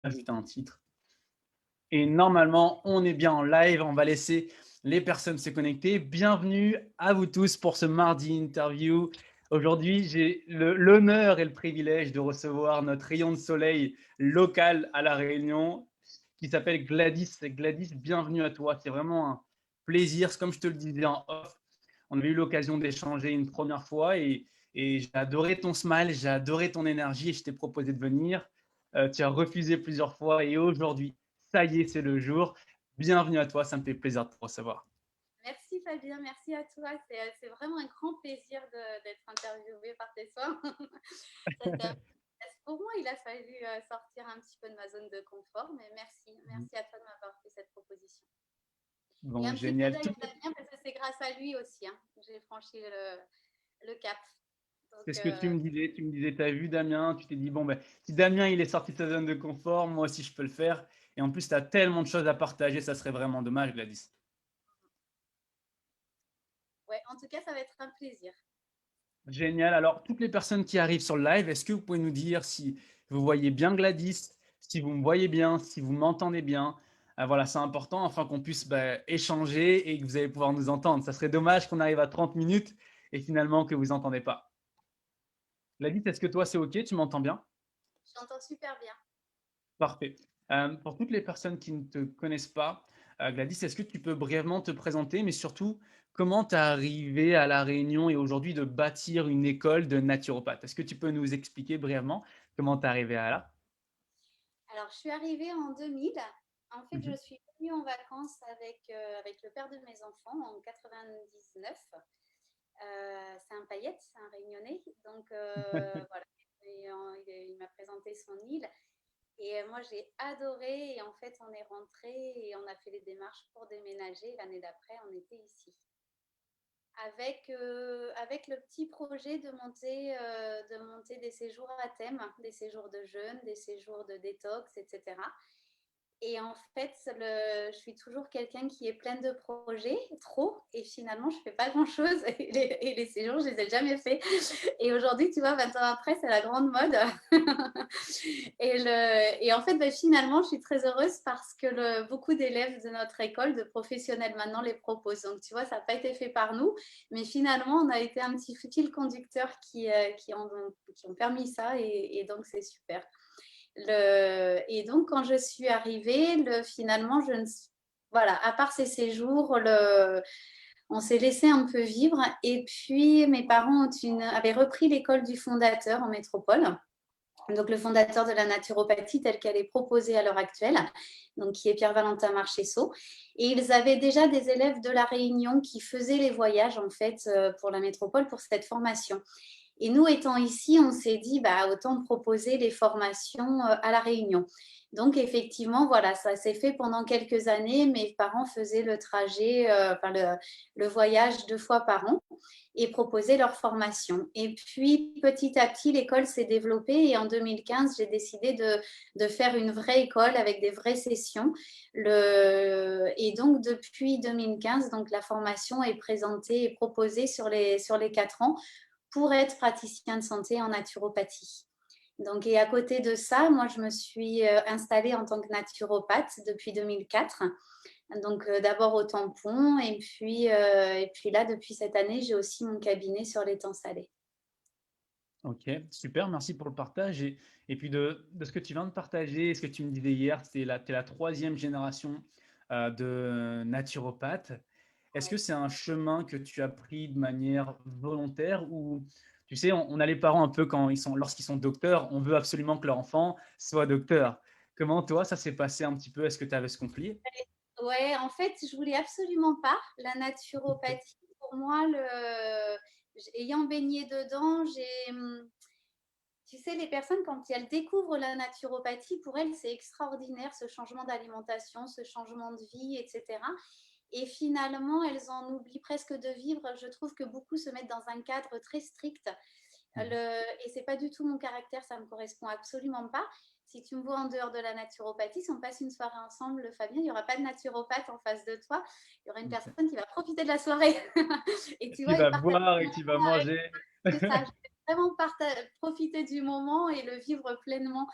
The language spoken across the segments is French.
ajouter un titre. Et normalement, on est bien en live. On va laisser les personnes se connecter. Bienvenue à vous tous pour ce mardi interview. Aujourd'hui, j'ai l'honneur et le privilège de recevoir notre rayon de soleil local à La Réunion qui s'appelle Gladys. Gladys, bienvenue à toi. C'est vraiment un plaisir. Comme je te le disais en off, on avait eu l'occasion d'échanger une première fois et j'ai adoré ton smile, j'ai adoré ton énergie et je t'ai proposé de venir. Tu as refusé plusieurs fois et aujourd'hui, ça y est, c'est le jour. Bienvenue à toi, ça me fait plaisir de te recevoir. Merci Fabien, merci à toi. C'est vraiment un grand plaisir d'être interviewée par tes soins. Pour moi, il a fallu sortir un petit peu de ma zone de confort, mais merci. Merci à toi de m'avoir fait cette proposition. Et Bon, un petit clin génial. d'œil à Damien parce que c'est grâce à lui aussi. Hein, j'ai franchi le cap. C'est Donc, ce que tu me disais. Tu me disais, tu as vu Damien, tu t'es dit, bon, ben, si Damien, il est sorti de sa zone de confort, moi aussi, je peux le faire. Et en plus, tu as tellement de choses à partager, ça serait vraiment dommage, Gladys. ouais, en tout cas, ça va être un plaisir. Génial. Alors, toutes les personnes qui arrivent sur le live, est-ce que vous pouvez nous dire si vous voyez bien Gladys, si vous me voyez bien, si vous m'entendez bien? Voilà, c'est important afin qu'on puisse échanger et que vous allez pouvoir nous entendre. Ça serait dommage qu'on arrive à 30 minutes et finalement que vous n'entendez pas. Gladys, est-ce que toi, c'est OK? Tu m'entends bien? Je t'entends super bien. Parfait. Pour toutes les personnes qui ne te connaissent pas, Gladys, est-ce que tu peux brièvement te présenter, mais surtout, comment tu es arrivée à La Réunion et aujourd'hui de bâtir une école de naturopathe? Est-ce que tu peux nous expliquer brièvement comment tu es arrivée à là? Alors, je suis arrivée en 2000. En fait, je Mhm. suis venue en vacances avec le père de mes enfants en 99. C'est un paillette, c'est un réunionnais. Donc, voilà. Et, il m'a présenté son île. Et moi, j'ai adoré. Et en fait, on est rentré et on a fait les démarches pour déménager. L'année d'après, on était ici. Avec le petit projet de monter des séjours à thème, des séjours de jeûne, des séjours de détox, etc. Et en fait, je suis toujours quelqu'un qui est pleine de projets, trop, et finalement, je ne fais pas grand-chose. Et les séjours, je ne les ai jamais faits. Et aujourd'hui, tu vois, 20 ans après, c'est la grande mode. Et en fait, finalement, je suis très heureuse parce que beaucoup d'élèves de notre école, de professionnels maintenant, les proposent. Donc, tu vois, ça n'a pas été fait par nous, mais finalement, on a été un petit fil conducteur qui ont permis ça, et donc, c'est super. Et donc, quand je suis arrivée, finalement, voilà, à part ces séjours, on s'est laissé un peu vivre. Et puis, mes parents avaient repris l'école du fondateur en métropole. Donc, le fondateur de la naturopathie telle qu'elle est proposée à l'heure actuelle, donc qui est Pierre-Valentin Marchesso. Et ils avaient déjà des élèves de la Réunion qui faisaient les voyages, en fait, pour la métropole, pour cette formation. Et nous, étant ici, on s'est dit, autant proposer les formations à La Réunion. Donc, effectivement, voilà, ça s'est fait pendant quelques années. Mes parents faisaient le trajet, le voyage 2 fois par an et proposaient leur formation. Et puis, petit à petit, l'école s'est développée et en 2015, j'ai décidé de faire une vraie école avec des vraies sessions. Et donc, depuis 2015, donc, la formation est présentée et proposée sur les 4 ans pour être praticien de santé en naturopathie. Donc, et à côté de ça, moi, je me suis installée en tant que naturopathe depuis 2004. Donc, d'abord au tampon, et puis là, depuis cette année, j'ai aussi mon cabinet sur l'étang salé. Ok, super, merci pour le partage. Et puis de ce que tu viens de partager, ce que tu me disais hier, tu es la troisième génération de naturopathe. Est-ce que Ouais. c'est un chemin que tu as pris de manière volontaire ou, tu sais, on a les parents un peu lorsqu'ils sont docteurs, on veut absolument que leur enfant soit docteur. Comment toi, ça s'est passé un petit peu? Est-ce que tu avais ce conflit? Ouais, en fait, je voulais absolument pas la naturopathie. Pour moi, ayant baigné dedans, tu sais, les personnes, quand elles découvrent la naturopathie, pour elles, c'est extraordinaire, ce changement d'alimentation, ce changement de vie, etc. Et finalement, elles en oublient presque de vivre. Je trouve que beaucoup se mettent dans un cadre très strict. Mhm. Et c'est pas du tout mon caractère, ça me correspond absolument pas. Si tu me vois en dehors de la naturopathie, si on passe une soirée ensemble, Fabien, il n'y aura pas de naturopathe en face de toi. Il y aura une Ok. personne qui va profiter de la soirée. Et tu Qui vois, et va partager boire le et qui va moment avec. manger. C'est ça, je vais vraiment profiter du moment et le vivre pleinement.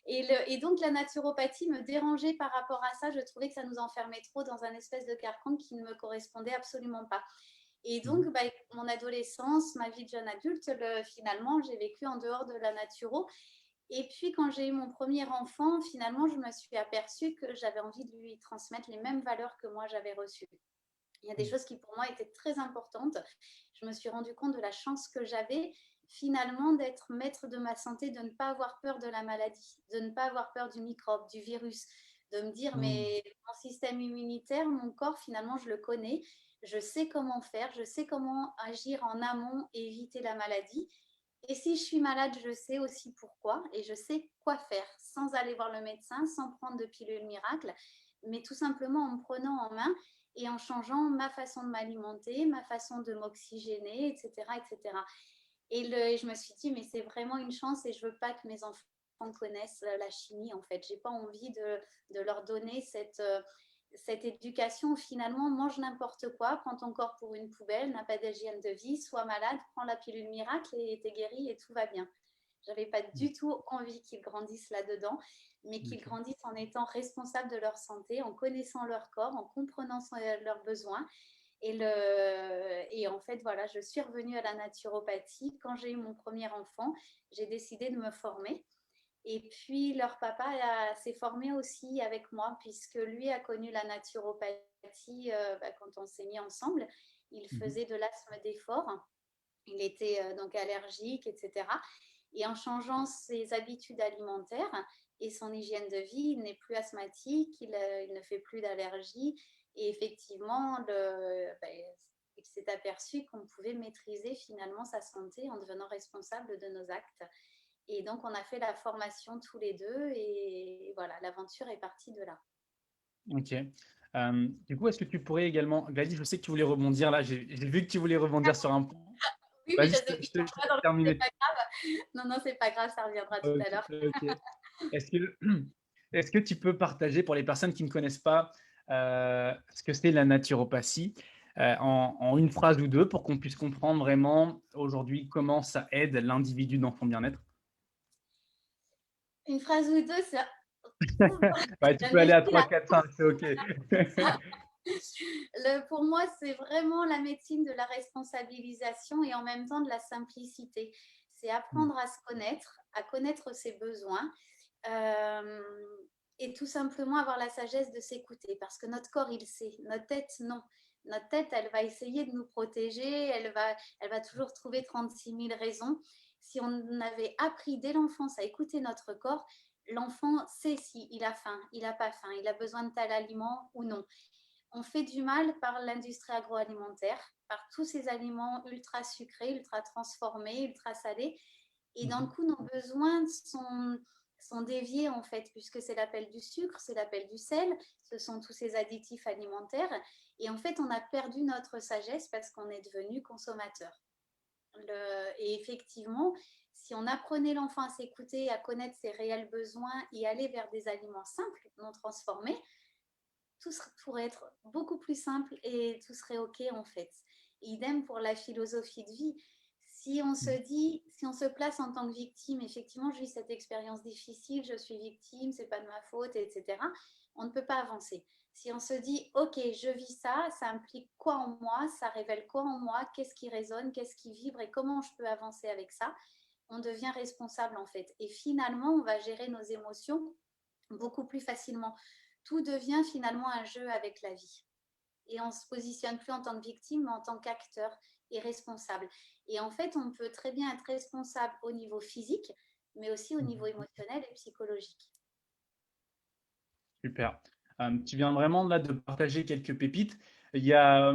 Et donc, la naturopathie me dérangeait par rapport à ça. Je trouvais que ça nous enfermait trop dans un espèce de carcan qui ne me correspondait absolument pas. Et donc, Mhm. mon adolescence, ma vie de jeune adulte, finalement, j'ai vécu en dehors de la naturo. Et puis, quand j'ai eu mon premier enfant, finalement, je me suis aperçue que j'avais envie de lui transmettre les mêmes valeurs que moi j'avais reçues. Il y a des choses qui pour moi étaient très importantes. Je me suis rendu compte de la chance que j'avais finalement d'être maître de ma santé, de ne pas avoir peur de la maladie, de ne pas avoir peur du microbe, du virus, de me dire Mhm. mais mon système immunitaire, mon corps finalement je le connais, je sais comment faire, je sais comment agir en amont et éviter la maladie. Et si je suis malade, je sais aussi pourquoi et je sais quoi faire sans aller voir le médecin, sans prendre de pilule miracle, mais tout simplement en me prenant en main et en changeant ma façon de m'alimenter, ma façon de m'oxygéner, etc., etc. Et je me suis dit, mais c'est vraiment une chance et je veux pas que mes enfants connaissent la chimie, en fait. J'ai pas envie de leur donner cette éducation où finalement, mange n'importe quoi, prends ton corps pour une poubelle, n'a pas d'hygiène de vie, sois malade, prends la pilule miracle et t'es guéri et tout va bien. J'avais pas du tout envie qu'ils grandissent là-dedans, mais qu'ils Ok. grandissent en étant responsables de leur santé, en connaissant leur corps, en comprenant leurs besoins. Et en fait, voilà, je suis revenue à la naturopathie. Quand j'ai eu mon premier enfant, j'ai décidé de me former. Et puis, leur papa s'est formé aussi avec moi, puisque lui a connu la naturopathie quand on s'est mis ensemble. Il Mhm. faisait de l'asthme d'effort. Il était donc allergique, etc. Et en changeant ses habitudes alimentaires et son hygiène de vie, il n'est plus asthmatique, il ne fait plus d'allergie. Et effectivement, il s'est aperçu qu'on pouvait maîtriser finalement sa santé en devenant responsable de nos actes. Et donc, on a fait la formation tous les deux et voilà, l'aventure est partie de là. Ok. Du coup, est-ce que tu pourrais également, Gladys, je sais que tu voulais rebondir là, j'ai vu que tu voulais rebondir sur un point. Oui, mais Vas-y, je t'en je te vois laisse dans le c'est terminer. pas grave. Non, non, c'est pas grave, ça reviendra tout Ok, à l'heure. ok. Est-ce que, est-ce que tu peux partager pour les personnes qui ne connaissent pas ce que c'est la naturopathie en une phrase ou deux pour qu'on puisse comprendre vraiment aujourd'hui comment ça aide l'individu dans son bien-être? Une phrase ou deux, ça. Ouais, tu Un peux aller à défi 3, là. 4, 5, c'est OK. Pour moi, c'est vraiment la médecine de la responsabilisation et en même temps de la simplicité. C'est Mm, apprendre à se connaître, à connaître ses besoins euh, et tout simplement avoir la sagesse de s'écouter parce que notre corps, il sait, notre tête, non. Notre tête, elle va essayer de nous protéger, elle va toujours trouver 36 000 raisons. Si on avait appris dès l'enfance à écouter notre corps, l'enfant sait s'il a faim, il n'a pas faim, il a besoin de tel aliment ou non. On fait du mal par l'industrie agroalimentaire, par tous ces aliments ultra sucrés, ultra transformés, ultra salés. Et d'un mhm, coup, nos besoins sont déviés en fait, puisque c'est l'appel du sucre, c'est l'appel du sel, ce sont tous ces additifs alimentaires. Et en fait, on a perdu notre sagesse parce qu'on est devenu consommateur. Et effectivement, si on apprenait l'enfant à s'écouter, à connaître ses réels besoins et aller vers des aliments simples, non transformés, tout pourrait être beaucoup plus simple et tout serait OK en fait. Idem pour la philosophie de vie. Si on se mhm. dit, si on se place en tant que victime, effectivement, je vis cette expérience difficile, je suis victime, c'est pas de ma faute, etc., on ne peut pas avancer. Si on se dit, OK, je vis ça, ça implique quoi en moi, ça révèle quoi en moi, qu'est-ce qui résonne, qu'est-ce qui vibre et comment je peux avancer avec ça, on devient responsable en fait. Et finalement, on va gérer nos émotions beaucoup plus facilement. Tout devient finalement un jeu avec la vie. Et on ne se positionne plus en tant que victime, mais en tant qu'acteur et responsable. Et en fait, on peut très bien être responsable au niveau physique, mais aussi au niveau Mhm. émotionnel et psychologique. Super. Tu viens vraiment là de partager quelques pépites. Il y a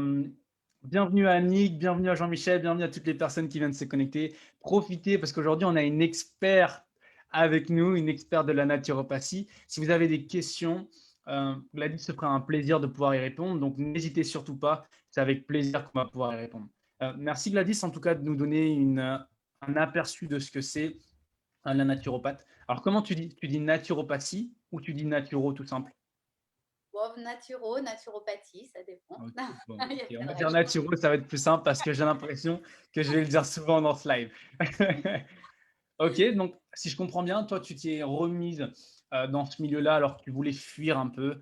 bienvenue à Annick, bienvenue à Jean-Michel, bienvenue à toutes les personnes qui viennent de se connecter. Profitez parce qu'aujourd'hui, on a une experte avec nous, une experte de la naturopathie. Si vous avez des questions, Gladys se fera un plaisir de pouvoir y répondre. Donc, n'hésitez surtout pas. C'est avec plaisir qu'on va pouvoir y répondre. Merci Gladys, en tout cas, de nous donner un aperçu de ce que c'est la naturopathe. Alors, comment tu dis? Tu dis naturopathie ou tu dis naturo tout simple? Bon, naturopathie, ça dépend. Ok, bon, Il y a ok, on plein va de dire règles. naturo, ça va être plus simple parce que j'ai l'impression que je vais le dire souvent dans ce live. Ok, donc si je comprends bien, toi, tu t'y es remise dans ce milieu-là alors que tu voulais fuir un peu.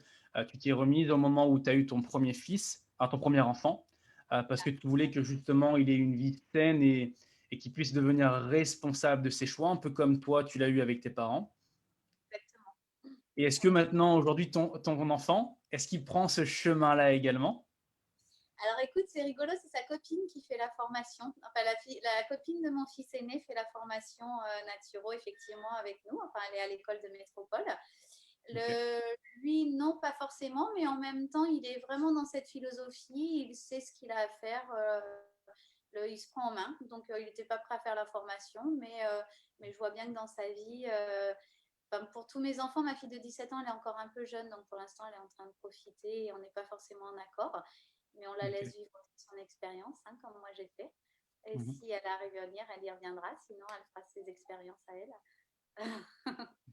Tu t'y es remise au moment où tu as eu ton premier fils, ton premier enfant, parce que tu voulais que justement il ait une vie saine et qu'il puisse devenir responsable de ses choix, un peu comme toi, tu l'as eu avec tes parents. Exactement. Et est-ce que maintenant, aujourd'hui, ton enfant, est-ce qu'il prend ce chemin-là également? Alors écoute, c'est rigolo, c'est sa copine qui fait la formation. Enfin, la copine de mon fils aîné fait la formation naturo, effectivement, avec nous. Enfin, elle est à l'école de métropole. Ok. Lui, non, pas forcément, mais en même temps, il est vraiment dans cette philosophie. Il sait ce qu'il a à faire. Il se prend en main. Donc, il n'était pas prêt à faire la formation, mais je vois bien que dans sa vie, enfin, pour tous mes enfants, ma fille de 17 ans, elle est encore un peu jeune, donc pour l'instant, elle est en train de profiter et on n'est pas forcément en accord, mais on la Ok. laisse vivre son expérience, hein, comme moi j'ai fait. Et Mhm. si elle arrive à venir, elle y reviendra, sinon elle fera ses expériences à elle.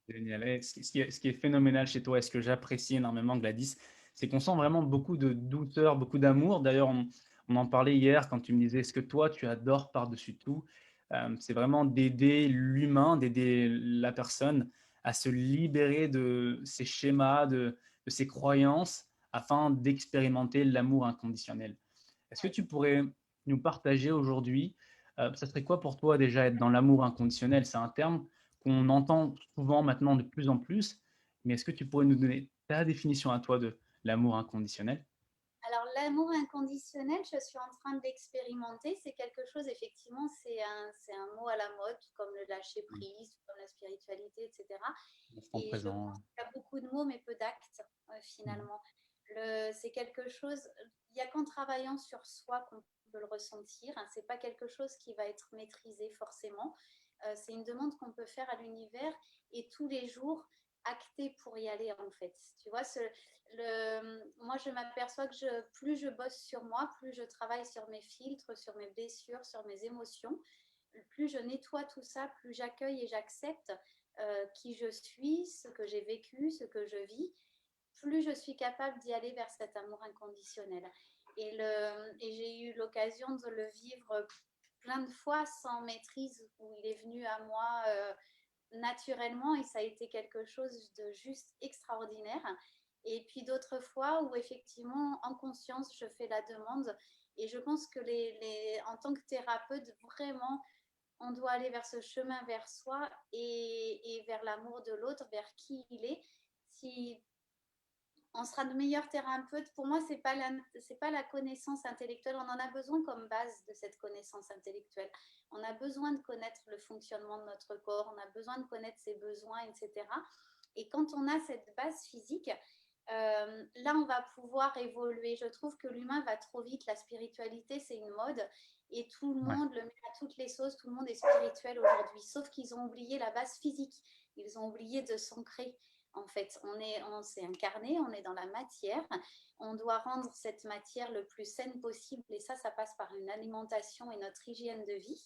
Génial. Et ce qui est phénoménal chez toi et ce que j'apprécie énormément, Gladys, c'est qu'on sent vraiment beaucoup de douceur, beaucoup d'amour. D'ailleurs, on en parlait hier quand tu me disais ce que toi, tu adores par-dessus tout. C'est vraiment d'aider l'humain, d'aider la personne à se libérer de ses schémas, de ses croyances, afin d'expérimenter l'amour inconditionnel. Est-ce que Ouais. tu pourrais nous partager aujourd'hui, ça serait quoi pour toi déjà être dans l'amour inconditionnel? C'est un terme qu'on entend souvent maintenant de plus en plus, mais est-ce que tu pourrais nous donner ta définition à toi de l'amour inconditionnel? Alors, l'amour inconditionnel, je suis en train de l'expérimenter. C'est quelque chose, effectivement, c'est un mot à la mode, comme le lâcher Mmh, prise, comme la spiritualité, etc. l'instant Et je présent. pense qu'il y a beaucoup de mots, mais peu d'actes, Mmh. finalement. C'est quelque chose, il n'y a qu'en travaillant sur soi qu'on peut le ressentir. Hein. Ce n'est pas quelque chose qui va être maîtrisé forcément. C'est une demande qu'on peut faire à l'univers et tous les jours acter pour y aller, en fait. Tu vois, moi, je m'aperçois que plus je bosse sur moi, plus je travaille sur mes filtres, sur mes blessures, sur mes émotions, plus je nettoie tout ça, plus j'accueille et j'accepte qui je suis, ce que j'ai vécu, ce que je vis, plus je suis capable d'y aller vers cet amour inconditionnel. Et j'ai eu l'occasion de le vivre plein de fois sans maîtrise, où il est venu à moi naturellement et ça a été quelque chose de juste extraordinaire. Et puis d'autres fois où effectivement, en conscience, je fais la demande. Et je pense que en tant que thérapeute, vraiment, on doit aller vers ce chemin vers soi et vers l'amour de l'autre, vers qui il est. Si on sera de meilleurs thérapeutes, pour moi, c'est pas la connaissance intellectuelle. On en a besoin comme base de cette connaissance intellectuelle. On a besoin de connaître le fonctionnement de notre corps, on a besoin de connaître ses besoins, etc. Et quand on a cette base physique, là, on va pouvoir évoluer. Je trouve que l'humain va trop vite. La spiritualité, c'est une mode et tout le Ouais. monde le met à toutes les sauces. Tout le monde est spirituel aujourd'hui, sauf qu'ils ont oublié la base physique. Ils ont oublié de s'ancrer. En fait, on s'est incarné, on est dans la matière. On doit rendre cette matière le plus saine possible et ça passe par une alimentation et notre hygiène de vie.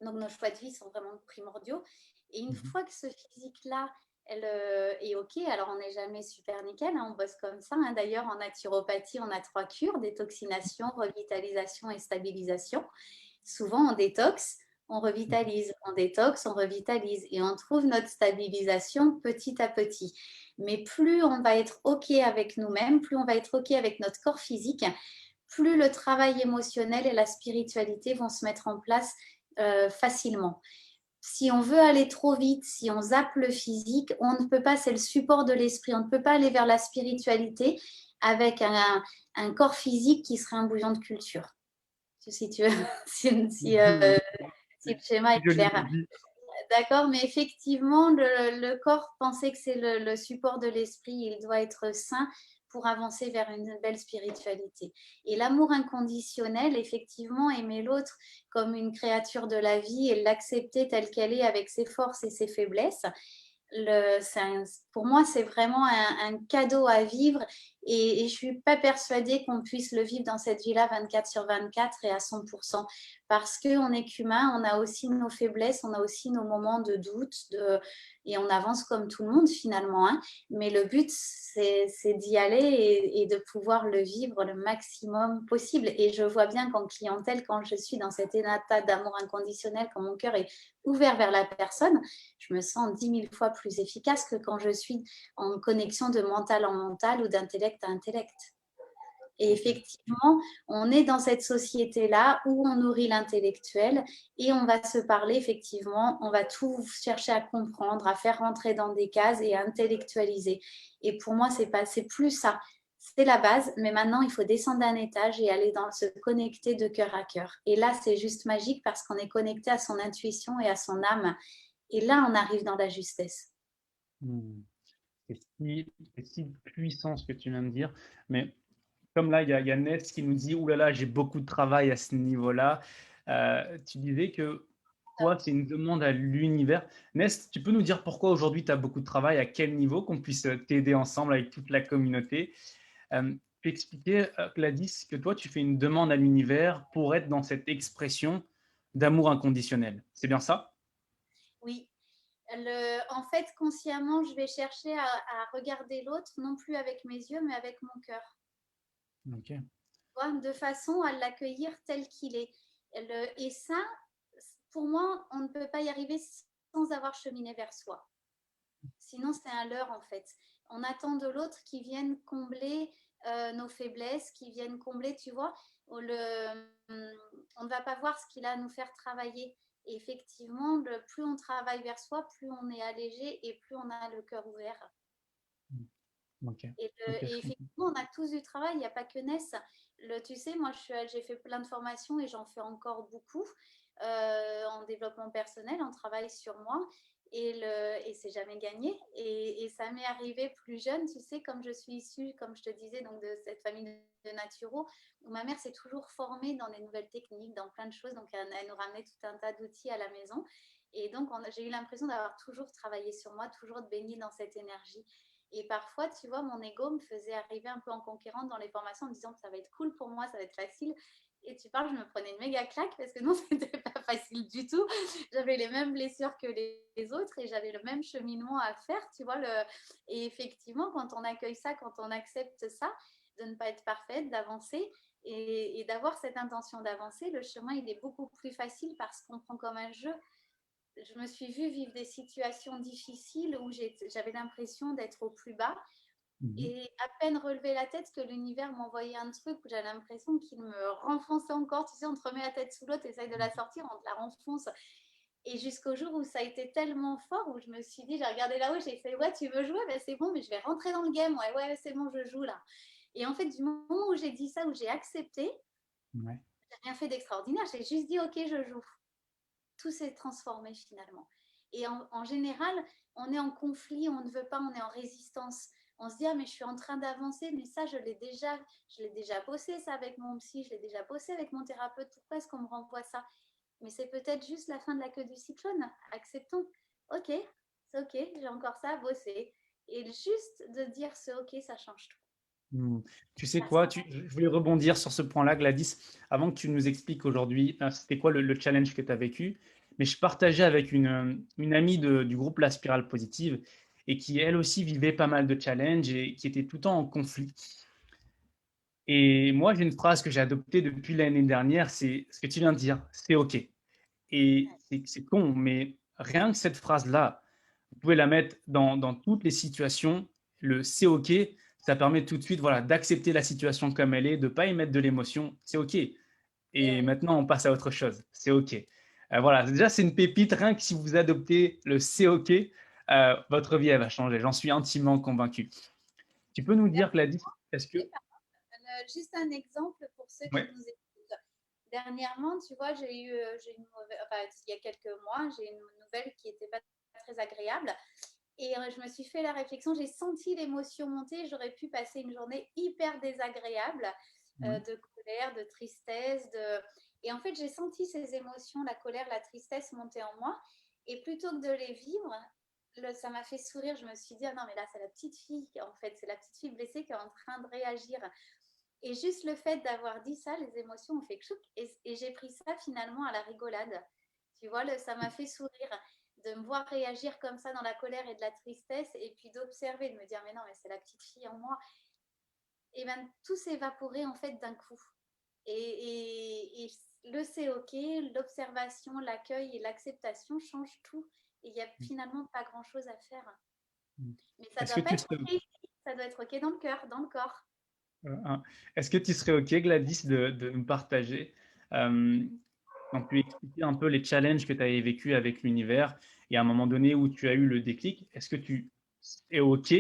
Donc nos choix de vie sont vraiment primordiaux. Et une Mmh. fois que ce physique-là est OK, alors on n'est jamais super nickel, hein, on bosse comme ça. Hein. D'ailleurs, en naturopathie, on a 3 cures, détoxination, revitalisation et stabilisation. Souvent, on détoxe, on Mmh. revitalise, on détoxe, on revitalise et on trouve notre stabilisation petit à petit. Mais plus on va être OK avec nous-mêmes, plus on va être OK avec notre corps physique, plus le travail émotionnel et la spiritualité vont se mettre en place facilement. Si on veut aller trop vite, si on zappe le physique, on ne peut pas, c'est le support de l'esprit, on ne peut pas aller vers la spiritualité avec un corps physique qui serait un bouillon de culture. Si tu veux, si, si le schéma C'est est joliment clair. dit. D'accord, mais effectivement, le corps, penser que c'est le support de l'esprit, il doit être sain pour avancer vers une belle spiritualité. Et l'amour inconditionnel, effectivement, aimer l'autre comme une créature de la vie et l'accepter telle qu'elle est avec ses forces et ses faiblesses, pour moi, c'est vraiment un cadeau à vivre Et je ne suis pas persuadée qu'on puisse le vivre dans cette vie-là 24/24 et à 100%. Parce qu'on n'est qu'humain, on a aussi nos faiblesses, on a aussi nos moments de doute, et on avance comme tout le monde finalement. Hein. Mais le but, c'est d'y aller et de pouvoir le vivre le maximum possible. Et je vois bien qu'en clientèle, quand je suis dans cet état d'amour inconditionnel, quand mon cœur est ouvert vers la personne, je me sens 10 000 fois plus efficace que quand je suis en connexion de mental en mental ou d'intellect à intellect. Et effectivement, on est dans cette société-là où on nourrit l'intellectuel et on va se parler, effectivement, on va tout chercher à comprendre, à faire rentrer dans des cases et à intellectualiser. Et pour moi, c'est plus ça. C'est la base, mais maintenant, il faut descendre d'un étage et aller se connecter de cœur à cœur. Et là, c'est juste magique parce qu'on est connecté à son intuition et à son âme. Et là, on arrive dans la justesse. Hmm. C'est si puissant ce que tu viens de dire. Mais comme là, il y a Ness qui nous dit, ouh là là, j'ai beaucoup de travail à ce niveau-là. Tu disais que toi, c'est une demande à l'univers. Ness, tu peux nous dire pourquoi aujourd'hui tu as beaucoup de travail, à quel niveau, qu'on puisse t'aider ensemble avec toute la communauté. Tu peux expliquer, Gladys, que toi, tu fais une demande à l'univers pour être dans cette expression d'amour inconditionnel. C'est bien ça? Oui, en fait, consciemment, je vais chercher à regarder l'autre, non plus avec mes yeux, mais avec mon cœur, Ok. de façon à l'accueillir tel qu'il est. Et ça, pour moi, on ne peut pas y arriver sans avoir cheminé vers soi. Sinon, c'est un leurre, en fait. On attend de l'autre qui vienne combler nos faiblesses, qui vienne combler, tu vois. On ne va pas voir ce qu'il a à nous faire travailler. Et effectivement, plus on travaille vers soi, plus on est allégé et plus on a le cœur ouvert. Ok. Et Je comprends. effectivement, on a tous du travail, il n'y a pas que Ness. Tu sais, moi, j'ai fait plein de formations et j'en fais encore beaucoup en développement personnel, en travail sur moi. Et c'est jamais gagné. Et ça m'est arrivé plus jeune, tu sais, comme je suis issue, comme je te disais, donc de cette famille de naturaux, où ma mère s'est toujours formée dans des nouvelles techniques, dans plein de choses. Donc, elle nous ramenait tout un tas d'outils à la maison. Et donc, j'ai eu l'impression d'avoir toujours travaillé sur moi, toujours de baigner dans cette énergie. Et parfois, tu vois, mon ego me faisait arriver un peu en conquérante dans les formations en me disant que ça va être cool pour moi, ça va être facile. Et tu parles, je me prenais une méga claque parce que non, c'était pas facile du tout. J'avais les mêmes blessures que les autres et j'avais le même cheminement à faire, tu vois. Et effectivement, quand on accueille ça, quand on accepte ça, de ne pas être parfaite, d'avancer et d'avoir cette intention d'avancer, le chemin, il est beaucoup plus facile parce qu'on prend comme un jeu. Je me suis vue vivre des situations difficiles où j'avais l'impression d'être au plus bas Mhm. et à peine relever la tête que l'univers m'envoyait un truc où j'avais l'impression qu'il me renfonçait encore. Tu sais, on te remet la tête sous l'eau, tu essayes de la sortir, on te la renfonce. Et jusqu'au jour où ça a été tellement fort, où je me suis dit, j'ai regardé là-haut, j'ai fait, ouais, tu veux jouer? Ben, c'est bon, mais je vais rentrer dans le game. Ouais, ouais, c'est bon, je joue là. Et en fait, du moment où j'ai dit ça, où j'ai accepté, Ouais. j'ai rien fait d'extraordinaire. J'ai juste dit, ok, je joue. Tout s'est transformé finalement. Et en général, on est en conflit, on ne veut pas, on est en résistance. On se dit, ah, mais je suis en train d'avancer, mais ça, je l'ai déjà bossé, ça, avec mon psy, je l'ai déjà bossé avec mon thérapeute. Pourquoi est-ce qu'on me renvoie ça? Mais c'est peut-être juste la fin de la queue du cyclone. Acceptons. Ok, c'est ok, j'ai encore ça à bosser. Et juste de dire ce ok, ça change tout. Hmm. Tu sais quoi, je voulais rebondir sur ce point-là, Gladys, avant que tu nous expliques aujourd'hui, c'était quoi le challenge que tu as vécu. Mais je partageais avec une amie du groupe La Spirale Positive et qui, elle aussi, vivait pas mal de challenges et qui était tout le temps en conflit. Et moi, j'ai une phrase que j'ai adoptée depuis l'année dernière, c'est ce que tu viens de dire, c'est OK. Et c'est con, mais rien que cette phrase-là, vous pouvez la mettre dans toutes les situations. Le c'est OK, ça permet tout de suite voilà, d'accepter la situation comme elle est, de ne pas y mettre de l'émotion. C'est OK. Et Et ouais. maintenant, on passe à autre chose. C'est OK. Voilà, déjà, c'est une pépite. Rien que si vous adoptez le c'est OK, votre vie, elle va changer. J'en suis intimement convaincu. Tu peux nous dire, Gladys, est-ce que. Juste un exemple pour ceux qui Ouais. nous écoutent. Dernièrement, tu vois, j'ai une mauvaise, enfin, il y a quelques mois, j'ai une nouvelle qui n'était pas très agréable. Et je me suis fait la réflexion, j'ai senti l'émotion monter, j'aurais pu passer une journée hyper désagréable, Ouais. de colère, de tristesse. Et en fait, j'ai senti ces émotions, la colère, la tristesse monter en moi. Et plutôt que de les vivre, ça m'a fait sourire. Je me suis dit, ah non, mais là, c'est la petite fille, en fait. C'est la petite fille blessée qui est en train de réagir. Et juste le fait d'avoir dit ça, les émotions ont fait chouc. Et j'ai pris ça finalement à la rigolade. Tu vois, ça m'a fait sourire de me voir réagir comme ça dans la colère et de la tristesse. Et puis d'observer, de me dire, mais non, mais c'est la petite fille en moi. Et bien, tout s'est évaporé en fait d'un coup. Et le c'est OK, l'observation, l'accueil et l'acceptation changent tout. Et il n'y a finalement pas grand-chose à faire. Mais ça ne Est-ce doit que pas tu être serais, OK ici, ça doit être OK dans le cœur, dans le corps. est-ce que tu serais OK, Gladys, de nous partager, donc tu expliquais un peu les challenges que tu avais vécu avec l'univers et à un moment donné où tu as eu le déclic, est-ce que tu es OK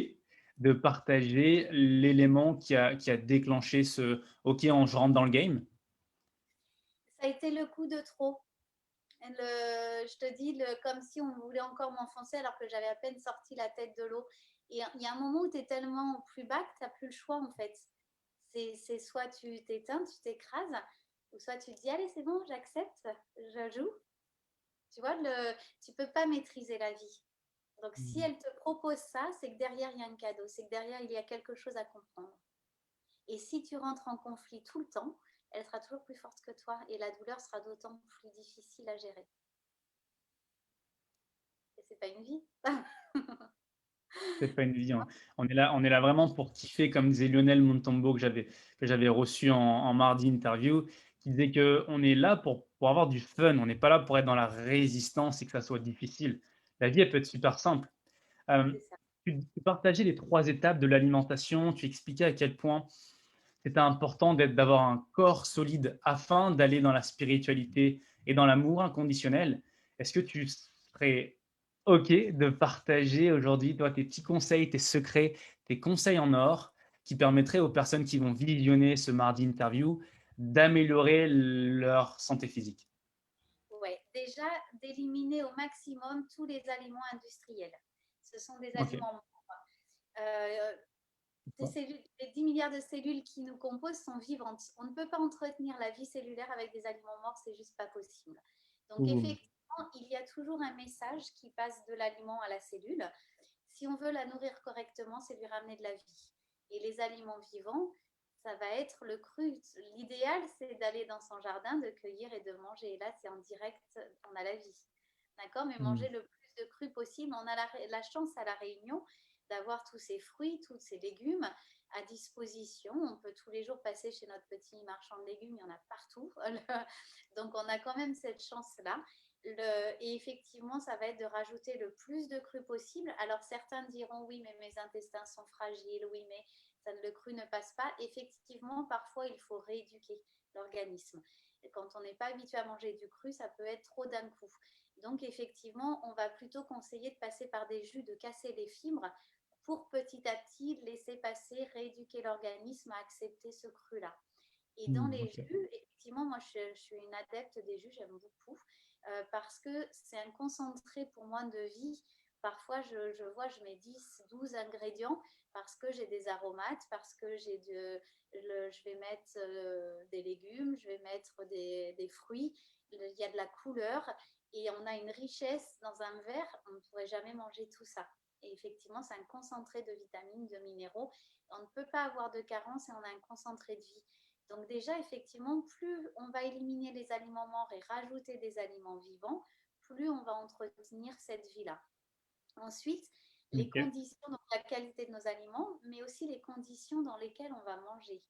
de partager l'élément qui a déclenché ce OK, je rentre dans le game? Ça a été le coup de trop. Je te dis, comme si on voulait encore m'enfoncer alors que j'avais à peine sorti la tête de l'eau. Et il y a un moment où tu es tellement plus bas que tu n'as plus le choix en fait. C'est soit tu t'éteins, tu t'écrases, ou soit tu te dis, allez, c'est bon, j'accepte, je joue. Tu vois, tu peux pas maîtriser la vie. Donc, si elle te propose ça, c'est que derrière, il y a un cadeau, c'est que derrière, il y a quelque chose à comprendre. Et si tu rentres en conflit tout le temps, elle sera toujours plus forte que toi et la douleur sera d'autant plus difficile à gérer. Et c'est pas une vie. C'est pas une vie, hein. On est là vraiment pour kiffer, comme disait Lionel Montombo que j'avais reçu en mardi interview, qui disait qu'on est là pour avoir du fun. On n'est pas là pour être dans la résistance et que ça soit difficile. La vie, elle peut être super simple. Euh, C'est ça. tu partageais les 3 étapes de l'alimentation. Tu expliquais à quel point c'était important d'avoir un corps solide afin d'aller dans la spiritualité et dans l'amour inconditionnel. Est-ce que tu serais OK de partager aujourd'hui, toi, tes petits conseils, tes secrets, tes conseils en or qui permettraient aux personnes qui vont visionner ce mardi interview d'améliorer leur santé physique? Ouais. Déjà, d'éliminer au maximum tous les aliments industriels. Ce sont des OK. aliments morts. Euh, Pourquoi? les 10 milliards de cellules qui nous composent sont vivantes. On ne peut pas entretenir la vie cellulaire avec des aliments morts, c'est juste pas possible. Donc Cool. effectivement, il y a toujours un message qui passe de l'aliment à la cellule. Si on veut la nourrir correctement, c'est lui ramener de la vie. Et les aliments vivants, ça va être le cru. L'idéal, c'est d'aller dans son jardin, de cueillir et de manger. Et là, c'est en direct, on a la vie. D'accord. Mais Mmh. manger le plus de cru possible. On a la chance à La Réunion d'avoir tous ces fruits, tous ces légumes à disposition. On peut tous les jours passer chez notre petit marchand de légumes, il y en a partout. Donc on a quand même cette chance-là. Et effectivement, ça va être de rajouter le plus de cru possible. Alors certains diront oui, mais mes intestins sont fragiles, oui, mais le cru ne passe pas. Effectivement, parfois, il faut rééduquer l'organisme. Et quand on n'est pas habitué à manger du cru, ça peut être trop d'un coup. Donc effectivement, on va plutôt conseiller de passer par des jus, de casser les fibres pour petit à petit laisser passer, rééduquer l'organisme à accepter ce cru-là. Et dans les OK. jus, effectivement, moi je suis une adepte des jus, j'aime beaucoup, parce que c'est un concentré pour moi de vie. Parfois, je vois, je mets 10, 12 ingrédients parce que j'ai des aromates, parce que je vais mettre des légumes, je vais mettre des fruits, il y a de la couleur et on a une richesse dans un verre, on ne pourrait jamais manger tout ça. Et effectivement, c'est un concentré de vitamines, de minéraux. On ne peut pas avoir de carence et on a un concentré de vie. Donc déjà, effectivement, plus on va éliminer les aliments morts et rajouter des aliments vivants, plus on va entretenir cette vie-là. Ensuite, les OK. conditions, donc la qualité de nos aliments, mais aussi les conditions dans lesquelles on va manger.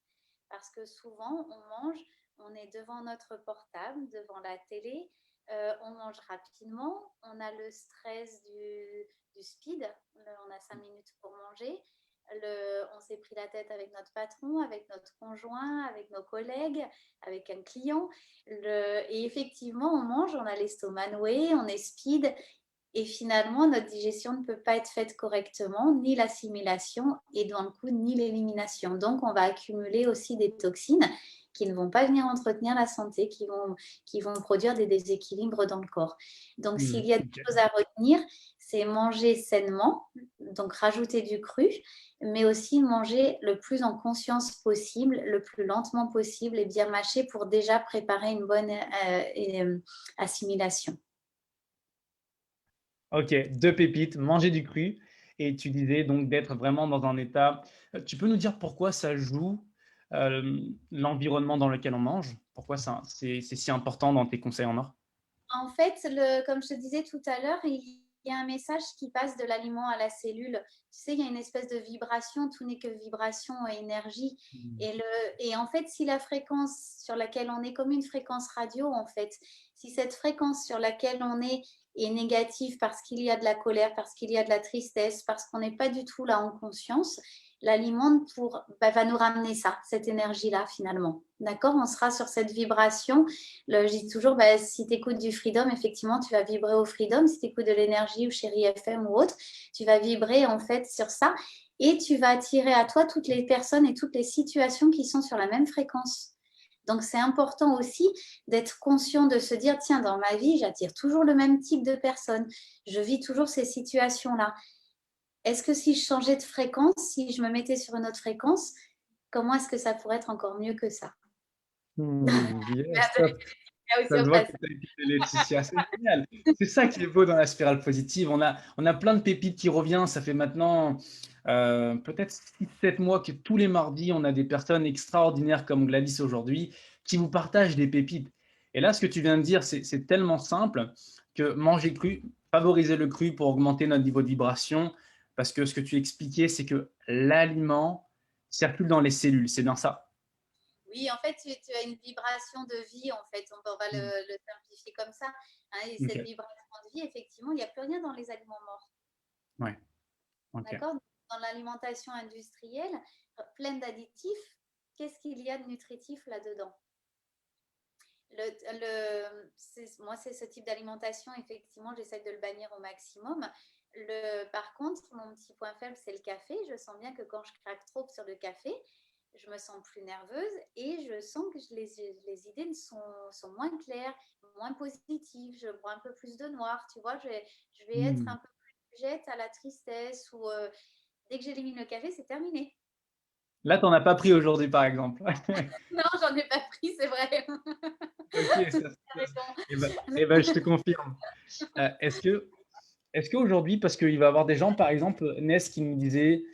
Parce que souvent, on mange, on est devant notre portable, devant la télé, on mange rapidement, on a le stress du speed, on a 5 minutes pour manger, on s'est pris la tête avec notre patron, avec notre conjoint, avec nos collègues, avec un client. Et effectivement, on mange, on a l'estomac noué, on est speed. Et finalement, notre digestion ne peut pas être faite correctement, ni l'assimilation et dans le coup, ni l'élimination. Donc, on va accumuler aussi des toxines qui ne vont pas venir entretenir la santé, qui vont produire des déséquilibres dans le corps. Donc, s'il y a des OK. choses à retenir, c'est manger sainement, donc rajouter du cru, mais aussi manger le plus en conscience possible, le plus lentement possible et bien mâcher pour déjà préparer une bonne assimilation. Ok, deux pépites, manger du cru. Et tu disais donc d'être vraiment dans un état. Tu peux nous dire pourquoi ça joue l'environnement dans lequel on mange? Pourquoi c'est si important dans tes conseils en or? En fait, comme je te disais tout à l'heure, il y a un message qui passe de l'aliment à la cellule. Tu sais, il y a une espèce de vibration, tout n'est que vibration et énergie. Mm. Et en fait, si la fréquence sur laquelle on est, comme une fréquence radio, en fait, si cette fréquence sur laquelle on est négative parce qu'il y a de la colère, parce qu'il y a de la tristesse, parce qu'on n'est pas du tout là en conscience, l'aliment va nous ramener ça, cette énergie-là, finalement. D'accord? On sera sur cette vibration. Je dis toujours, si tu écoutes du Freedom, effectivement, tu vas vibrer au Freedom. Si tu écoutes de l'énergie ou Chérie FM ou autre, tu vas vibrer en fait sur ça et tu vas attirer à toi toutes les personnes et toutes les situations qui sont sur la même fréquence. Donc, c'est important aussi d'être conscient de se dire, tiens, dans ma vie, j'attire toujours le même type de personnes. Je vis toujours ces situations-là. Est-ce que si je changeais de fréquence, si je me mettais sur une autre fréquence, comment est-ce que ça pourrait être encore mieux que ça? Yes, top. Il y a aussi Ça se au voit que passage. tu as écouté Laetitia, c'est génial. C'est ça qui est beau dans la spirale positive. On a plein de pépites qui reviennent. Ça fait maintenant peut-être 6, 7 mois que tous les mardis, on a des personnes extraordinaires comme Gladys aujourd'hui qui vous partagent des pépites. Et là, ce que tu viens de dire, c'est tellement simple que manger cru, favoriser le cru pour augmenter notre niveau de vibration, parce que ce que tu expliquais, c'est que l'aliment circule dans les cellules. C'est bien ça? Oui, en fait, tu as une vibration de vie, en fait. On va Mm. le simplifier comme ça. Hein, et Ok. cette vibration de vie, effectivement, il n'y a plus rien dans les aliments morts. Ouais. Ok. D'accord? Dans l'alimentation industrielle, pleine d'additifs, qu'est-ce qu'il y a de nutritif là-dedans? Moi, c'est ce type d'alimentation, effectivement, j'essaie de le bannir au maximum. Par contre, mon petit point faible, c'est le café. Je sens bien que quand je craque trop sur le café, je me sens plus nerveuse et je sens que les idées sont moins claires, moins positives. Je bois un peu plus de noir, tu vois. Je vais être Hmm. un peu plus sujette à la tristesse ou dès que j'élimine le café, c'est terminé. Là, tu n'en as pas pris aujourd'hui, par exemple. Non, j'en ai pas pris, c'est vrai. Ok, ça, T'as raison. je te confirme. Est-ce que, est-ce qu'aujourd'hui, parce qu'il va y avoir des gens, par exemple, Ness qui me disait,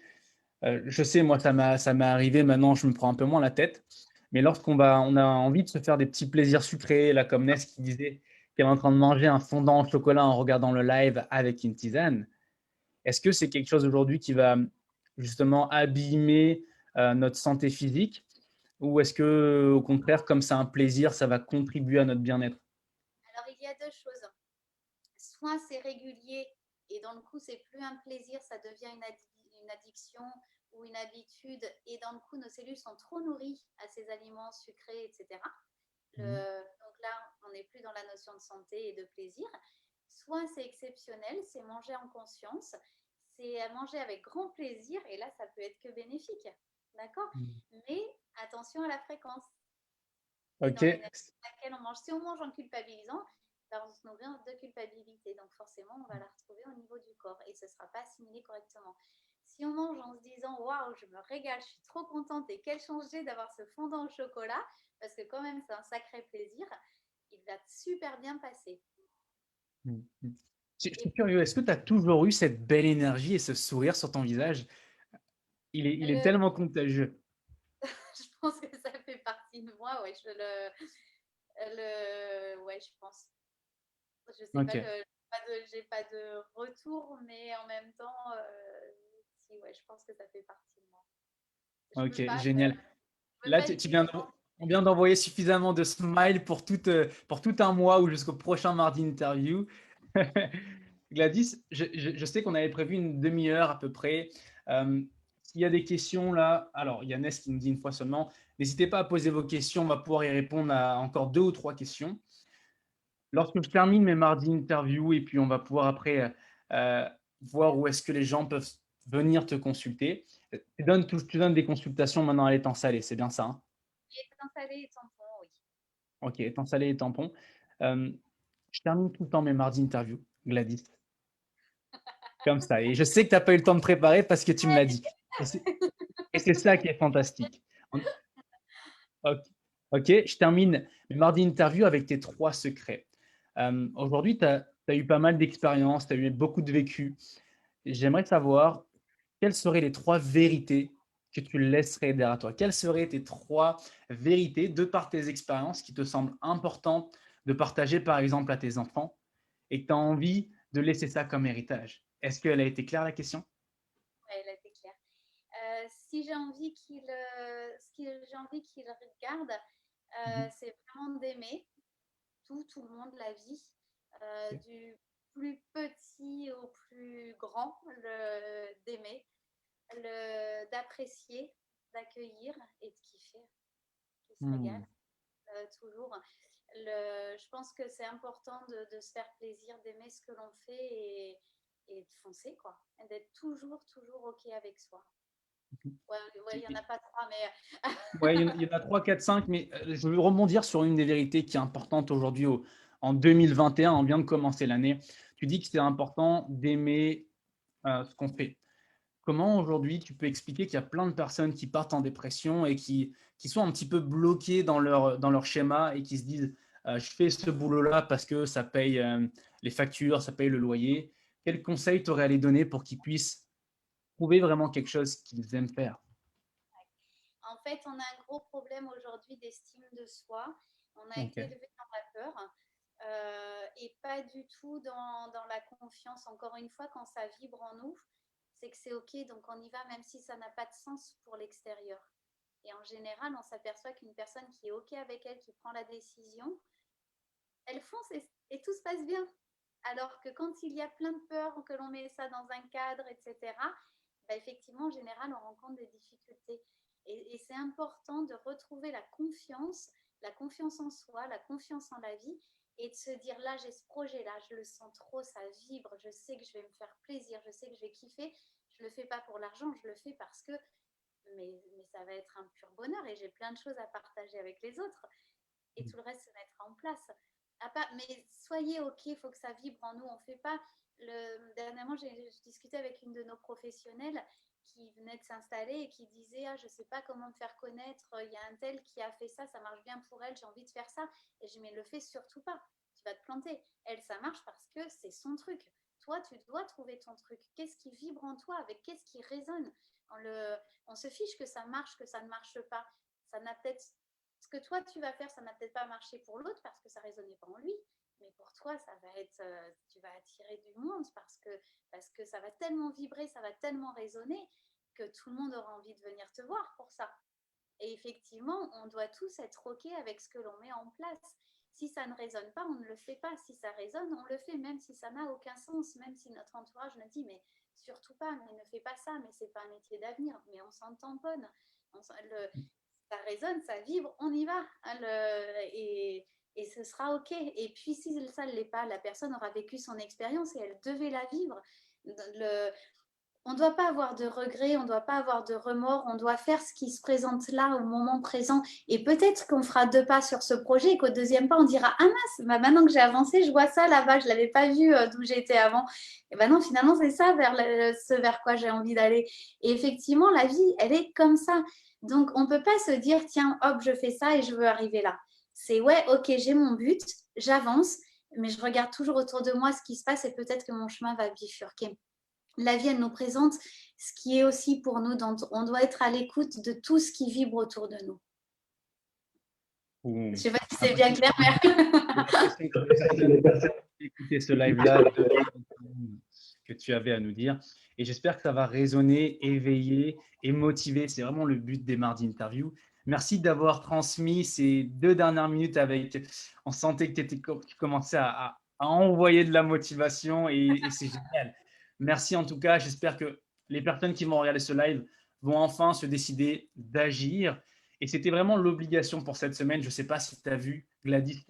je sais, moi, ça m'est arrivé, maintenant, je me prends un peu moins la tête, mais on a envie de se faire des petits plaisirs sucrés, là, comme Ness qui disait qu'elle est en train de manger un fondant au chocolat en regardant le live avec une tisane, est-ce que c'est quelque chose aujourd'hui qui va justement abîmer notre santé physique? Ou est-ce que, au contraire, comme c'est un plaisir, ça va contribuer à notre bien-être? Alors, il y a deux choses. Soit c'est régulier et dans le coup, c'est plus un plaisir, ça devient une addiction ou une habitude. Et dans le coup, nos cellules sont trop nourries à ces aliments sucrés, etc. Mhm. Donc là, on n'est plus dans la notion de santé et de plaisir. Soit c'est exceptionnel, c'est manger en conscience, c'est manger avec grand plaisir et là, ça peut être que bénéfique. D'accord? Mais attention à la fréquence et Ok, dans l'énergie à laquelle on mange. Si on mange en culpabilisant, ben, on se nourrit de culpabilité. Donc forcément, on va la retrouver au niveau du corps et ce ne sera pas assimilé correctement. Si on mange en se disant waouh, je me régale, je suis trop contente et quel changé d'avoir ce fondant au chocolat, parce que quand même c'est un sacré plaisir, il va super bien passer. mhm. Je suis Et curieux, est-ce que tu as toujours eu cette belle énergie et ce sourire sur ton visage? Il est le, tellement contagieux. je pense que ça fait partie de moi, ouais, ouais, je pense. Je sais pas, Ok, j'ai pas de retour, mais en même temps, si, ouais, je pense que ça fait partie de moi. Je peux ok, pas, génial. je peux Là, pas le dire. on vient d'envoyer suffisamment de smiles pour tout un mois ou jusqu'au prochain mardi interview. Gladys, je sais qu'on avait prévu une demi-heure à peu près. S'il y a des questions là, alors il y a Ness qui nous dit une fois seulement, n'hésitez pas à poser vos questions, on va pouvoir y répondre à encore 2 ou 3 questions. Lorsque je termine mes mardis interviews et puis on va pouvoir après euh, voir où est-ce que les gens peuvent venir te consulter. Tu donnes des consultations maintenant à l'étang salé, c'est bien ça, hein? Étant salé et tampon, oui. Ok, étang salé et tampon. Euh, je termine tout le temps mes mardis interviews, Gladys, comme ça. Et je sais que tu n'as pas eu le temps de préparer parce que tu me l'as dit. Et c'est et c'est ça qui est fantastique. Ok, ok, je termine mes mardis interviews avec tes 3 secrets. Aujourd'hui, tu as Tu as eu pas mal d'expériences, tu as eu beaucoup de vécu. Et j'aimerais savoir quelles seraient les 3 vérités que tu laisserais derrière toi? Quelles seraient tes 3 vérités de par tes expériences qui te semblent importantes de partager, par exemple, à tes enfants et que tu as envie de laisser ça comme héritage? Est-ce qu'elle a été claire la question? Ouais, elle a été claire. Si j'ai envie ce que j'ai envie qu'il regarde, Mmh. c'est vraiment d'aimer tout le monde, la vie, OK. du plus petit au plus grand, d'aimer, d'apprécier, d'accueillir et de kiffer, qui se Mmh. régale toujours. Je pense que c'est important de se faire plaisir, d'aimer ce que l'on fait et de foncer, quoi. Et d'être toujours OK avec soi. Mmh. Ouais, ouais, il n'y en a pas trois, mais Ouais, il y en a 3, 4, 5, mais je veux rebondir sur une des vérités qui est importante aujourd'hui en 2021, on vient de commencer l'année. Tu dis que c'est important d'aimer, ce qu'on fait. Comment aujourd'hui tu peux expliquer qu'il y a plein de personnes qui partent en dépression et qui sont un petit peu bloquées dans leur schéma et qui se disent: «Je fais ce boulot-là parce que ça paye, les factures, ça paye le loyer». Quels conseils tu aurais à les donner pour qu'ils puissent trouver vraiment quelque chose qu'ils aiment faire? en fait, on a un gros problème aujourd'hui d'estime de soi. On a été OK. élevé dans la peur et pas du tout dans la confiance. Encore une fois, quand ça vibre en nous, c'est que c'est OK, donc on y va même si ça n'a pas de sens pour l'extérieur. Et en général, on s'aperçoit qu'une personne qui est OK avec elle, qui prend la décision, elle fonce et tout se passe bien. Alors que quand il y a plein de peurs, que l'on met ça dans un cadre, etc., bah, effectivement, en général, on rencontre des difficultés. Et c'est important de retrouver la confiance en soi, la confiance en la vie, et de se dire, là, j'ai ce projet-là, je le sens trop, ça vibre, je sais que je vais me faire plaisir, je sais que je vais kiffer. Je ne le fais pas pour l'argent, je le fais parce que mais ça va être un pur bonheur et j'ai plein de choses à partager avec les autres et Mmh. tout le reste se mettra en place. Mais soyez OK, il faut que ça vibre en nous. On fait pas dernièrement, j'ai discuté avec une de nos professionnelles qui venait de s'installer et qui disait je ne sais pas comment me faire connaître, il y a un tel qui a fait ça, ça marche bien pour elle, j'ai envie de faire ça. Et je dis mais le fais surtout pas, tu vas te planter. Elle, ça marche parce que c'est son truc. Toi, tu dois trouver ton truc. Qu'est-ce qui vibre en toi, avec qu'est-ce qui résonne. On se fiche que ça marche, que ça ne marche pas. Ça n'a peut-être ce que toi tu vas faire, ça n'a peut-être pas marché pour l'autre parce que ça ne résonnait pas en lui, mais pour toi, ça va être, tu vas attirer du monde parce que ça va tellement vibrer, ça va tellement résonner que tout le monde aura envie de venir te voir pour ça. Et effectivement, on doit tous être OK avec ce que l'on met en place. Si ça ne résonne pas, on ne le fait pas. Si ça résonne, on le fait, même si ça n'a aucun sens, même si notre entourage nous dit, mais surtout pas, mais ne fais pas ça, mais c'est pas un métier d'avenir, mais on s'en tamponne. Ça résonne, ça vibre, on y va. Et ce sera OK. Et puis, si ça ne l'est pas, la personne aura vécu son expérience et elle devait la vivre. On ne doit pas avoir de regrets, on ne doit pas avoir de remords, on doit faire ce qui se présente là au moment présent. Et peut-être qu'on fera 2 pas sur ce projet et qu'au deuxième pas, on dira ah mince, bah maintenant que j'ai avancé, je vois ça là-bas, je ne l'avais pas vu d'où j'étais avant. Et ben non, finalement, c'est ça ce vers quoi j'ai envie d'aller. Et effectivement, la vie, elle est comme ça. Donc, on ne peut pas se dire tiens, hop, je fais ça et je veux arriver là. C'est ouais, ok, j'ai mon but, j'avance, mais je regarde toujours autour de moi ce qui se passe et peut-être que mon chemin va bifurquer. La vie, elle nous présente ce qui est aussi pour nous. Donc, on doit être à l'écoute de tout ce qui vibre autour de nous. Je Ou ne sais pas si j'ai c'est bien l'impression clair, mais j'ai l'impression que les personnes qui écoutaient ce live-là devaient comprendre ce que tu avais à nous dire et j'espère que ça va résonner, éveiller et motiver. C'est vraiment le but des Mardi Interview. Merci d'avoir transmis ces 2 dernières minutes avec on sentait que tu commençais à envoyer de la motivation et c'est génial. Merci en tout cas, j'espère que les personnes qui vont regarder ce live vont enfin se décider d'agir et c'était vraiment l'obligation pour cette semaine. Je ne sais pas si tu as vu, Gladys,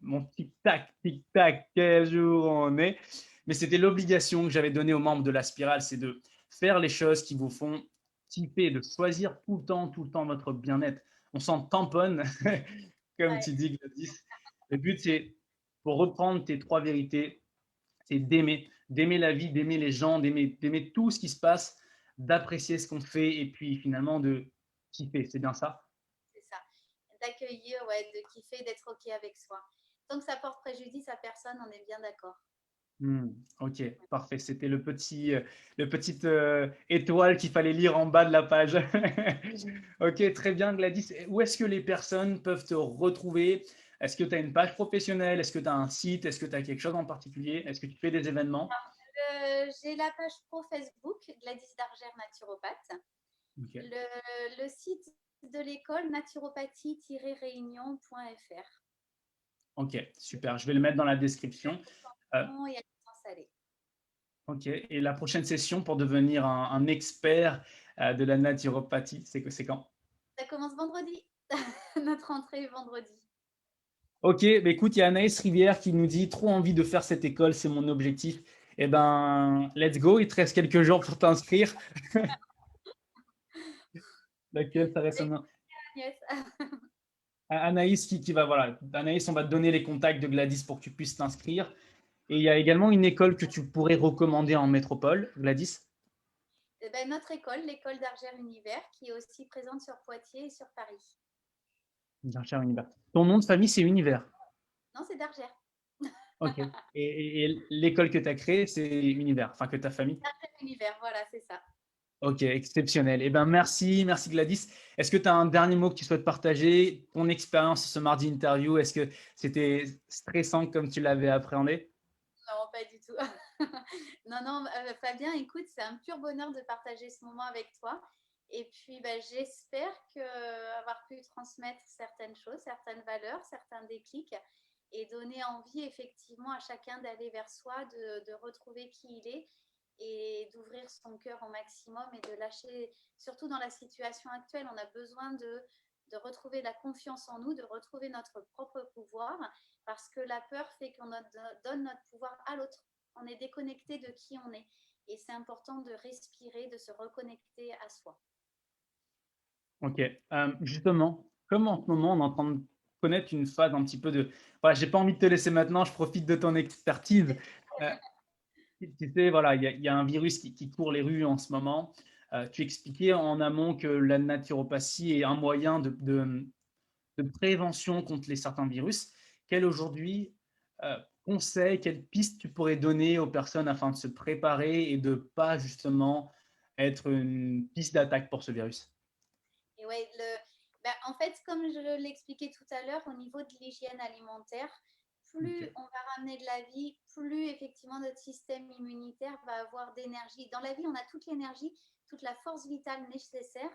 mon tic-tac, tic-tac, quel jour on est. Mais c'était l'obligation que j'avais donnée aux membres de la spirale, c'est de faire les choses qui vous font kiffer, de choisir tout le temps votre bien-être. On s'en tamponne, comme ouais, tu dis, Gladys. Le but, c'est, pour reprendre tes 3 vérités, c'est d'aimer la vie, d'aimer les gens, d'aimer tout ce qui se passe, d'apprécier ce qu'on fait et puis finalement de kiffer. C'est bien ça? c'est ça. D'accueillir, ouais, de kiffer, d'être OK avec soi. Tant que ça porte préjudice à personne, on est bien d'accord. Hmm, ok, parfait. C'était le petit étoile qu'il fallait lire en bas de la page. Ok, très bien, Gladys. Où est-ce que les personnes peuvent te retrouver? Est-ce que tu as une page professionnelle? Est-ce que tu as un site? Est-ce que tu as quelque chose en particulier? Est-ce que tu fais des événements? J'ai la page pro Facebook, Gladys Dargère naturopathe. Ok, Le site de l'école, naturopathie-réunion.fr. ok, super. Je vais le mettre dans la description. Euh, Et à installer. ok, et la prochaine session pour devenir un expert de la naturopathie, c'est quand? Ça commence vendredi. Notre entrée est vendredi. Ok, bah écoute, il y a Anaïs Rivière qui nous dit trop envie de faire cette école, c'est mon objectif. Eh ben, let's go, il te reste quelques jours pour t'inscrire. Laquelle ça reste Yes. Anaïs qui va, voilà, Anaïs, on va te donner les contacts de Gladys pour que tu puisses t'inscrire. Et il y a également une école que tu pourrais recommander en métropole, Gladys. Eh ben, notre école, l'école d'Argère Univers, qui est aussi présente sur Poitiers et sur Paris. Bien cher Univers. Ton nom de famille, c'est Univers. Non, c'est d'Argère. Ok. Et l'école que tu as créée, c'est Univers, enfin que ta famille. Argère Univers, voilà, c'est ça. Ok, exceptionnel. Eh ben merci, merci Gladys. Est-ce que tu as un dernier mot que tu souhaites partager? Ton expérience ce mardi interview, est-ce que c'était stressant comme tu l'avais appréhendé? Non, pas du tout. Non, non, Fabien, écoute, c'est un pur bonheur de partager ce moment avec toi. Et puis, j'espère avoir pu transmettre certaines choses, certaines valeurs, certains déclics et donner envie effectivement à chacun d'aller vers soi, de retrouver qui il est et d'ouvrir son cœur au maximum et de lâcher, surtout dans la situation actuelle, on a besoin de retrouver la confiance en nous, de retrouver notre propre pouvoir parce que la peur fait qu'on donne notre pouvoir à l'autre. On est déconnecté de qui on est. Et c'est important de respirer, de se reconnecter à soi. Ok. Justement, comme en ce moment, on est en train de connaître une phase un petit peu de. Voilà, j'ai pas envie de te laisser maintenant, je profite de ton expertise. Euh, Tu sais, voilà, il y a un virus qui court les rues en ce moment. Tu expliquais en amont que la naturopathie est un moyen de prévention contre certains virus. Quel aujourd'hui conseil, quelle piste tu pourrais donner aux personnes afin de se préparer et de ne pas justement être une piste d'attaque pour ce virus? Et ouais, en fait, comme je l'expliquais tout à l'heure, au niveau de l'hygiène alimentaire, plus Ok. on va ramener de la vie, plus effectivement notre système immunitaire va avoir d'énergie. Dans la vie, on a toute l'énergie, toute la force vitale nécessaire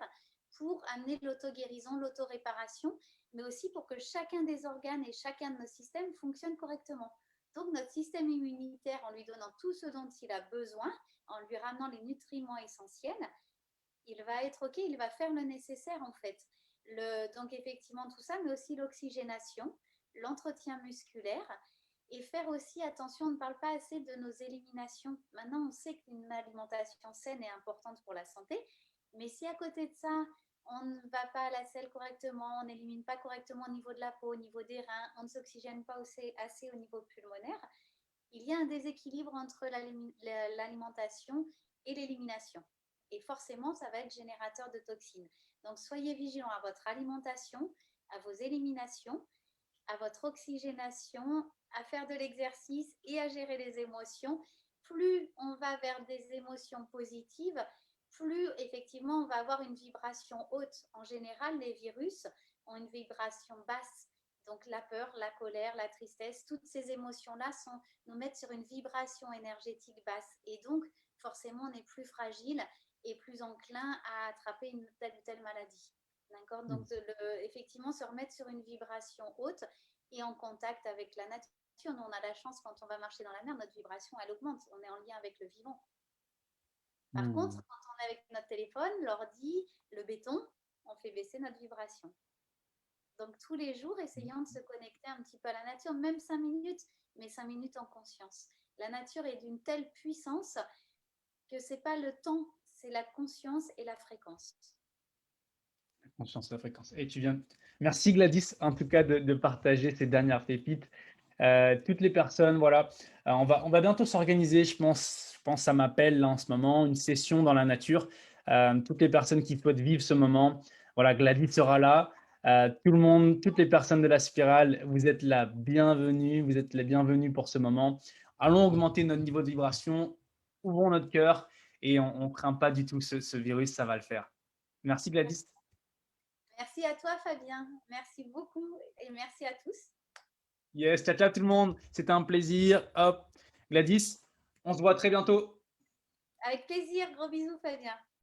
pour amener l'auto-guérison, l'auto-réparation, mais aussi pour que chacun des organes et chacun de nos systèmes fonctionne correctement. Donc notre système immunitaire, en lui donnant tout ce dont il a besoin, en lui ramenant les nutriments essentiels, il va être OK, il va faire le nécessaire en fait. Donc effectivement tout ça, mais aussi l'oxygénation, l'entretien musculaire et faire aussi attention, on ne parle pas assez de nos éliminations. Maintenant, on sait qu'une alimentation saine est importante pour la santé, mais si à côté de ça, on ne va pas à la selle correctement, on n'élimine pas correctement au niveau de la peau, au niveau des reins, on ne s'oxygène pas assez au niveau pulmonaire, il y a un déséquilibre entre l'alimentation et l'élimination. Et forcément, ça va être générateur de toxines. Donc, soyez vigilants à votre alimentation, à vos éliminations, à votre oxygénation, à faire de l'exercice et à gérer les émotions. Plus on va vers des émotions positives, plus effectivement on va avoir une vibration haute. En général, les virus ont une vibration basse. Donc la peur, la colère, la tristesse, toutes ces émotions-là nous mettent sur une vibration énergétique basse. Et donc, forcément, on est plus fragile et plus enclin à attraper une telle ou telle maladie. D'accord. Donc, effectivement, se remettre sur une vibration haute et en contact avec la nature. Nous, on a la chance, quand on va marcher dans la mer, notre vibration, elle augmente. On est en lien avec le vivant. Par contre, Hmm. quand on est avec notre téléphone, l'ordi, le béton, on fait baisser notre vibration. Donc, tous les jours, essayons de se connecter un petit peu à la nature, même 5 minutes, mais 5 minutes en conscience. La nature est d'une telle puissance que ce n'est pas le temps, c'est la conscience et la fréquence. Conscience de la fréquence. Et tu viens. Merci Gladys, en tout cas, de partager ces dernières pépites. Toutes les personnes, voilà. On va bientôt s'organiser, je pense, ça m'appelle là en ce moment, une session dans la nature. Toutes les personnes qui souhaitent vivre ce moment, voilà, Gladys sera là. Tout le monde, toutes les personnes de la spirale, vous êtes la bienvenue, vous êtes les bienvenus pour ce moment. Allons augmenter notre niveau de vibration, ouvrons notre cœur et on ne craint pas du tout ce virus, ça va le faire. Merci Gladys. Merci à toi, Fabien. Merci beaucoup et merci à tous. Yes, ciao, ciao tout le monde. C'était un plaisir. Hop, Gladys, on se voit très bientôt. Avec plaisir. Gros bisous, Fabien.